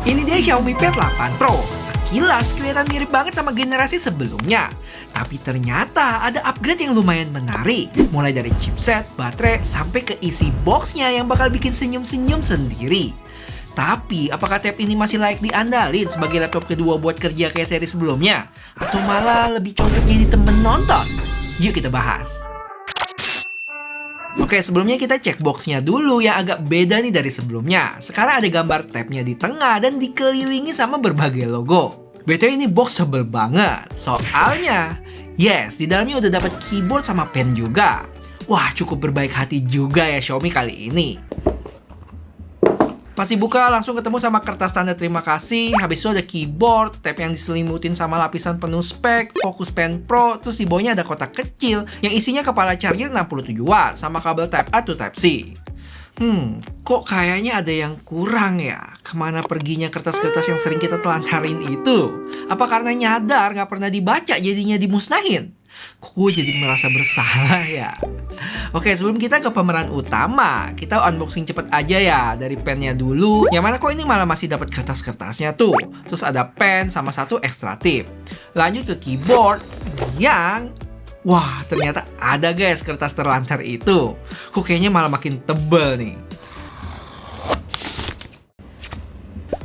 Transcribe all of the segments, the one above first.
Ini dia Xiaomi Pad 8 Pro. Sekilas kelihatan mirip banget sama generasi sebelumnya. Tapi ternyata ada upgrade yang lumayan menarik. Mulai dari chipset, baterai, sampai ke isi boxnya yang bakal bikin senyum-senyum sendiri. Tapi apakah tab ini masih layak diandalin sebagai laptop kedua buat kerja kayak seri sebelumnya? Atau malah lebih cocok jadi temen nonton? Yuk kita bahas. Oke, sebelumnya kita cek boxnya dulu yang agak beda nih dari sebelumnya. Sekarang ada gambar tabnya di tengah dan dikelilingi sama berbagai logo. BTW ini box sebel banget. Soalnya, yes, di dalamnya udah dapat keyboard sama pen juga. Wah, cukup berbaik hati juga ya Xiaomi kali ini. Pas dibuka langsung ketemu sama kertas tanda terima kasih. Habis itu ada keyboard, tab yang diselimutin sama lapisan penuh spek, Focus Pen Pro, terus di bawahnya ada kotak kecil yang isinya kepala charger 67 watt sama kabel Type A to Type C. Kok kayaknya ada yang kurang ya? Kemana perginya kertas-kertas yang sering kita telantarin itu? Apa karena nyadar nggak pernah dibaca jadinya dimusnahin? Kok gue jadi merasa bersalah ya? Oke, sebelum kita ke pemeran utama, kita unboxing cepet aja ya dari pennya dulu. Yang mana kok ini malah masih dapat kertas-kertasnya tuh. Terus ada pen sama satu ekstra tip. Lanjut ke keyboard yang wah, ternyata ada guys kertas terlantar itu. Kok kayaknya malah makin tebel nih.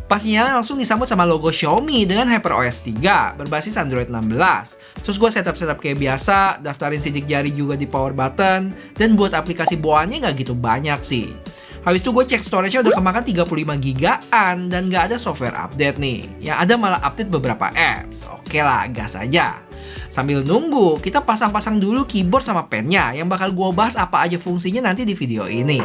Pastinya langsung disambut sama logo Xiaomi dengan HyperOS 3 berbasis Android 16. Terus gue setup kayak biasa, daftarin sidik jari juga di power button, dan buat aplikasi bawaannya nggak gitu banyak sih. Habis itu gue cek storage-nya udah kemakan 35 gigaan dan nggak ada software update nih. Yang ada malah update beberapa apps. Oke lah, gas aja. Sambil nunggu, kita pasang-pasang dulu keyboard sama pennya yang bakal gue bahas apa aja fungsinya nanti di video ini.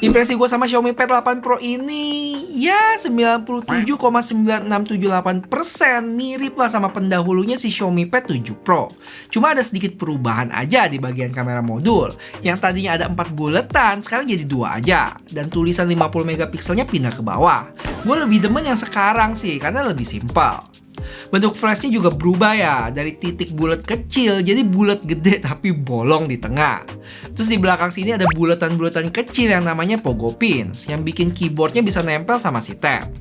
Impresi gue sama Xiaomi Pad 8 Pro ini ya 97,9678% mirip lah sama pendahulunya si Xiaomi Pad 7 Pro. Cuma ada sedikit perubahan aja di bagian kamera modul. Yang tadinya ada 4 buletan, sekarang jadi 2 aja. Dan tulisan 50 megapikselnya pindah ke bawah. Gue lebih demen yang sekarang sih karena lebih simpel. Bentuk flashnya juga berubah ya, dari titik bulat kecil jadi bulat gede tapi bolong di tengah. Terus di belakang sini ada bulatan-bulatan kecil yang namanya pogo pins yang bikin keyboardnya bisa nempel sama si tab.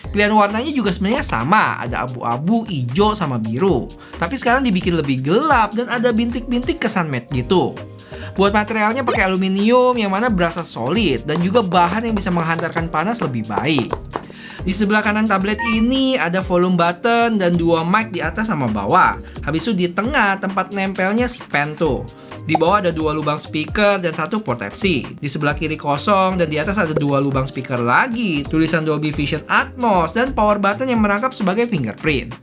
Pilihan warnanya juga sebenarnya sama, ada abu-abu, hijau, sama biru. Tapi sekarang dibikin lebih gelap dan ada bintik-bintik kesan matte gitu. Buat materialnya pakai aluminium yang mana berasa solid dan juga bahan yang bisa menghantarkan panas lebih baik. Di sebelah kanan tablet ini ada volume button dan 2 mic di atas sama bawah. Habis itu di tengah tempat nempelnya si pen tuh. Di bawah ada 2 lubang speaker dan 1 port Type-C. Di sebelah kiri kosong dan di atas ada 2 lubang speaker lagi. Tulisan Dolby Vision Atmos dan power button yang merangkap sebagai fingerprint.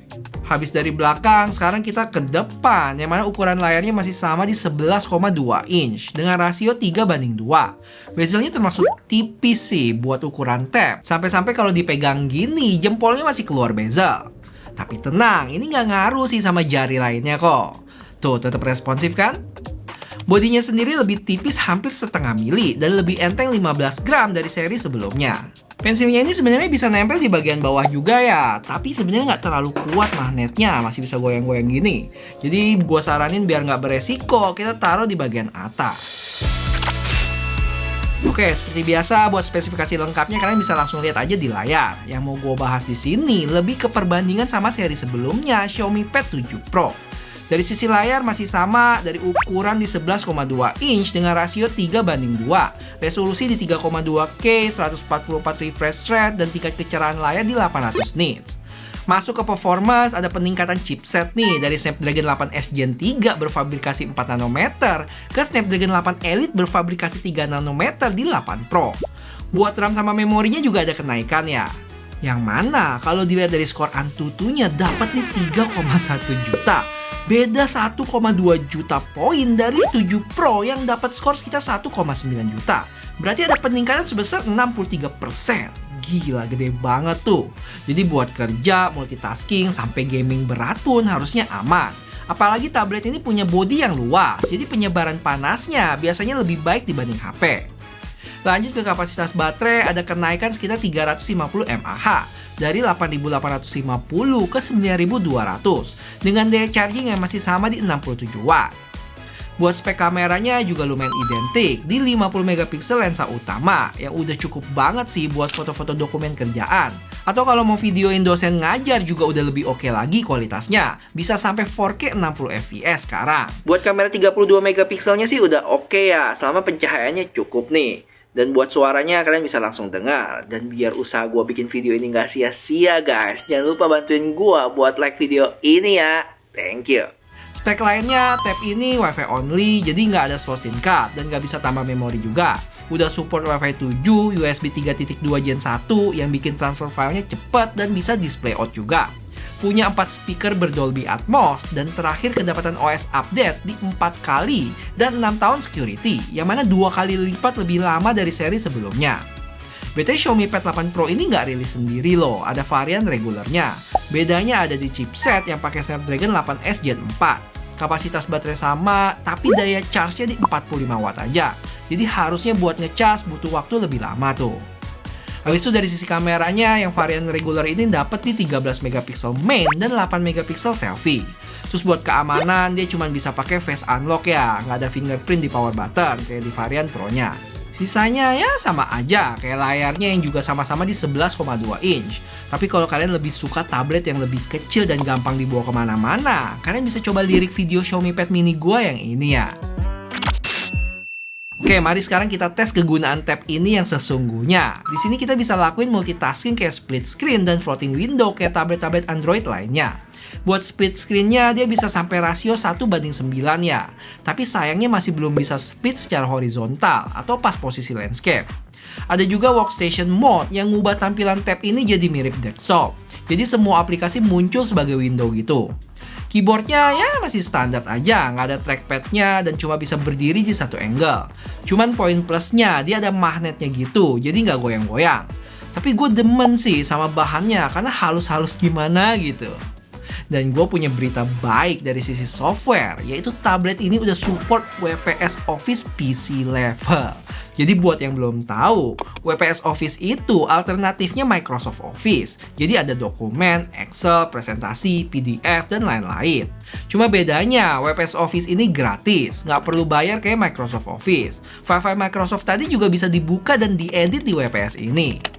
Habis dari belakang, sekarang kita ke depan, yang mana ukuran layarnya masih sama di 11,2 inch dengan rasio 3:2. Bezelnya termasuk tipis sih buat ukuran tab. Sampai-sampai kalau dipegang gini, jempolnya masih keluar bezel. Tapi tenang, ini nggak ngaruh sih sama jari lainnya kok. Tuh, tetap responsif kan? Bodinya sendiri lebih tipis hampir setengah mili dan lebih enteng 15 gram dari seri sebelumnya. Pensilnya ini sebenarnya bisa nempel di bagian bawah juga ya, tapi sebenarnya nggak terlalu kuat magnetnya, masih bisa goyang-goyang gini. Jadi gua saranin biar nggak beresiko, kita taruh di bagian atas. Oke, seperti biasa buat spesifikasi lengkapnya kalian bisa langsung lihat aja di layar. Yang mau gua bahas di sini lebih ke perbandingan sama seri sebelumnya Xiaomi Pad 7 Pro. Dari sisi layar masih sama, dari ukuran di 11,2 inch dengan rasio 3:2, resolusi di 3,2K, 144 refresh rate, dan tingkat kecerahan layar di 800 nits. Masuk ke performance, ada peningkatan chipset nih dari Snapdragon 8S Gen 3 berfabrikasi 4 nanometer ke Snapdragon 8 Elite berfabrikasi 3 nanometer di 8 Pro. Buat RAM sama memorinya juga ada kenaikan ya. Yang mana kalau dilihat dari skor Antutunya dapat di 3,1 juta. Beda 1,2 juta poin dari 7 Pro yang dapat skor sekitar 1,9 juta. Berarti ada peningkatan sebesar 63%. Gila, gede banget tuh. Jadi buat kerja, multitasking, sampai gaming berat pun harusnya aman. Apalagi tablet ini punya bodi yang luas, jadi penyebaran panasnya biasanya lebih baik dibanding HP. Lanjut ke kapasitas baterai, ada kenaikan sekitar 350 mAh. Dari 8.850 ke 9.200 dengan daya charging yang masih sama di 67 watt. Buat spek kameranya juga lumayan identik di 50 megapiksel lensa utama yang udah cukup banget sih buat foto-foto dokumen kerjaan. Atau kalau mau videoin dosen ngajar juga udah lebih oke lagi kualitasnya. Bisa sampai 4K 60 fps sekarang. Buat kamera 32 megapikselnya sih udah oke ya, selama pencahayaannya cukup nih. Dan buat suaranya kalian bisa langsung dengar. Dan biar usaha gue bikin video ini nggak sia-sia guys, jangan lupa bantuin gue buat like video ini ya. Thank you. Spek lainnya, tab ini WiFi only, jadi nggak ada slot SIM card dan nggak bisa tambah memori juga. Udah support WiFi 7, USB 3.2 Gen 1 yang bikin transfer filenya cepet dan bisa display out juga. Punya 4 speaker berdolby Atmos dan terakhir kedapatan OS update di 4 kali dan 6 tahun security, yang mana 2 kali lipat lebih lama dari seri sebelumnya. BT Xiaomi Pad 8 Pro ini nggak rilis sendiri loh, ada varian regulernya. Bedanya ada di chipset yang pakai Snapdragon 8S Gen 4. Kapasitas baterai sama, tapi daya charge-nya di 45 watt aja. Jadi harusnya buat ngecas butuh waktu lebih lama tuh. Habis itu dari sisi kameranya, yang varian regular ini dapat di 13 megapiksel main dan 8 megapiksel selfie. Terus buat keamanan, dia cuma bisa pakai face unlock ya, nggak ada fingerprint di power button kayak di varian Pro-nya. Sisanya ya sama aja, kayak layarnya yang juga sama-sama di 11,2 inch. Tapi kalau kalian lebih suka tablet yang lebih kecil dan gampang dibawa kemana-mana, kalian bisa coba lirik video Xiaomi Pad Mini gua yang ini ya. Oke, mari sekarang kita tes kegunaan tab ini yang sesungguhnya. Di sini kita bisa lakuin multitasking kayak split screen dan floating window kayak tablet-tablet Android lainnya. Buat split screen-nya dia bisa sampai rasio 1:9 ya. Tapi sayangnya masih belum bisa split secara horizontal atau pas posisi landscape. Ada juga workstation mode yang ngubah tampilan tab ini jadi mirip desktop. Jadi semua aplikasi muncul sebagai window gitu. Keyboardnya ya masih standar aja, nggak ada trackpadnya dan cuma bisa berdiri di satu angle. Cuman poin plusnya dia ada magnetnya gitu, jadi nggak goyang-goyang. Tapi gue demen sih sama bahannya karena halus-halus gimana gitu. Dan gue punya berita baik dari sisi software, yaitu tablet ini udah support WPS Office PC level. Jadi buat yang belum tahu, WPS Office itu alternatifnya Microsoft Office. Jadi ada dokumen, Excel, presentasi, PDF, dan lain-lain. Cuma bedanya, WPS Office ini gratis, nggak perlu bayar kayak Microsoft Office. File-file Microsoft tadi juga bisa dibuka dan diedit di WPS ini.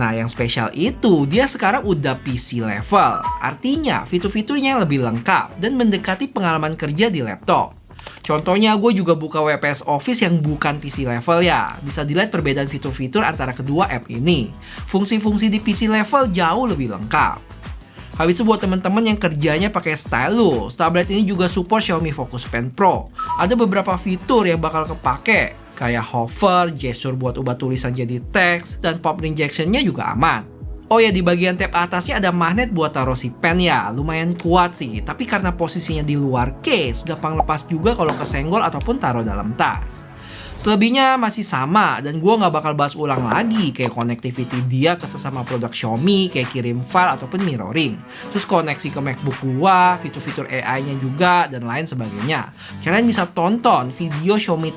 Nah, yang spesial itu, dia sekarang udah PC level. Artinya, fitur-fiturnya lebih lengkap dan mendekati pengalaman kerja di laptop. Contohnya, gue juga buka WPS Office yang bukan PC level ya. Bisa dilihat perbedaan fitur-fitur antara kedua app ini. Fungsi-fungsi di PC level jauh lebih lengkap. Habis itu buat teman-teman yang kerjanya pakai stylus, tablet ini juga support Xiaomi Focus Pen Pro. Ada beberapa fitur yang bakal kepake, kayak hover, gesture buat ubah tulisan jadi teks, dan pop injection-nya juga aman. Oh ya, di bagian tab atasnya ada magnet buat taruh si pen ya, lumayan kuat sih. Tapi karena posisinya di luar case, gampang lepas juga kalau kesenggol ataupun taruh dalam tas. Selebihnya masih sama, dan gue nggak bakal bahas ulang lagi kayak connectivity dia ke sesama produk Xiaomi, kayak kirim file ataupun mirroring. Terus koneksi ke MacBook gue, fitur-fitur AI-nya juga, dan lain sebagainya. Kalian bisa tonton video Xiaomi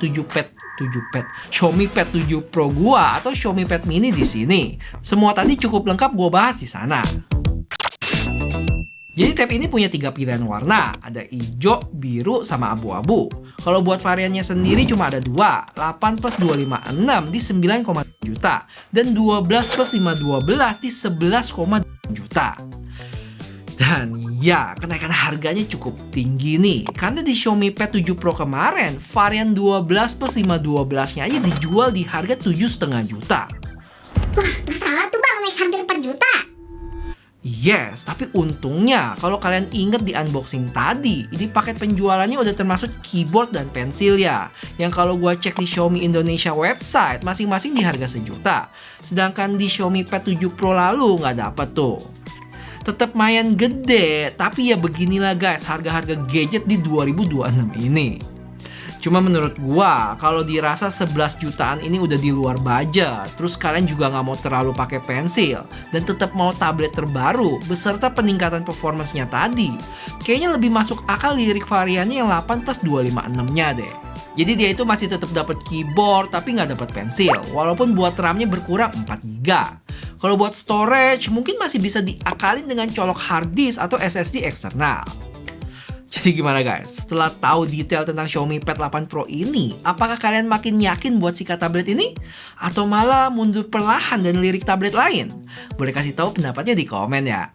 Pad 7 Pro gua atau Xiaomi Pad Mini di sini. Semua tadi cukup lengkap gua bahas di sana. Jadi tab ini punya 3 pilihan warna, ada hijau, biru, sama abu-abu. Kalau buat variannya sendiri cuma ada 2, 8 plus 256 di 9,7 juta, dan 12 plus 512 di 11,2 juta. Dan ya, kenaikan harganya cukup tinggi nih. Karena di Xiaomi Pad 7 Pro kemarin, varian 12 plus 512-nya aja dijual di harga 7,5 juta. Wah, nggak salah tuh bang, naik hampir 4 juta. Yes, tapi untungnya kalau kalian inget di unboxing tadi, ini paket penjualannya udah termasuk keyboard dan pensil ya. Yang kalau gua cek di Xiaomi Indonesia website, masing-masing di harga 1 juta. Sedangkan di Xiaomi Pad 7 Pro lalu nggak dapet tuh. Tetap lumayan gede, tapi ya beginilah guys, harga-harga gadget di 2026 ini. Cuma menurut gua, kalau dirasa 11 jutaan ini udah di luar budget, terus kalian juga nggak mau terlalu pakai pensil, dan tetap mau tablet terbaru, beserta peningkatan performance-nya tadi, kayaknya lebih masuk akal lirik variannya yang 8 plus 256-nya deh. Jadi dia itu masih tetap dapat keyboard, tapi nggak dapat pensil, walaupun buat RAM-nya berkurang 4 GB. Kalau buat storage, mungkin masih bisa diakalin dengan colok hard disk atau SSD eksternal. Jadi gimana guys? Setelah tahu detail tentang Xiaomi Pad 8 Pro ini, apakah kalian makin yakin buat sikat tablet ini? Atau malah mundur perlahan dan lirik tablet lain? Boleh kasih tahu pendapatnya di komen ya.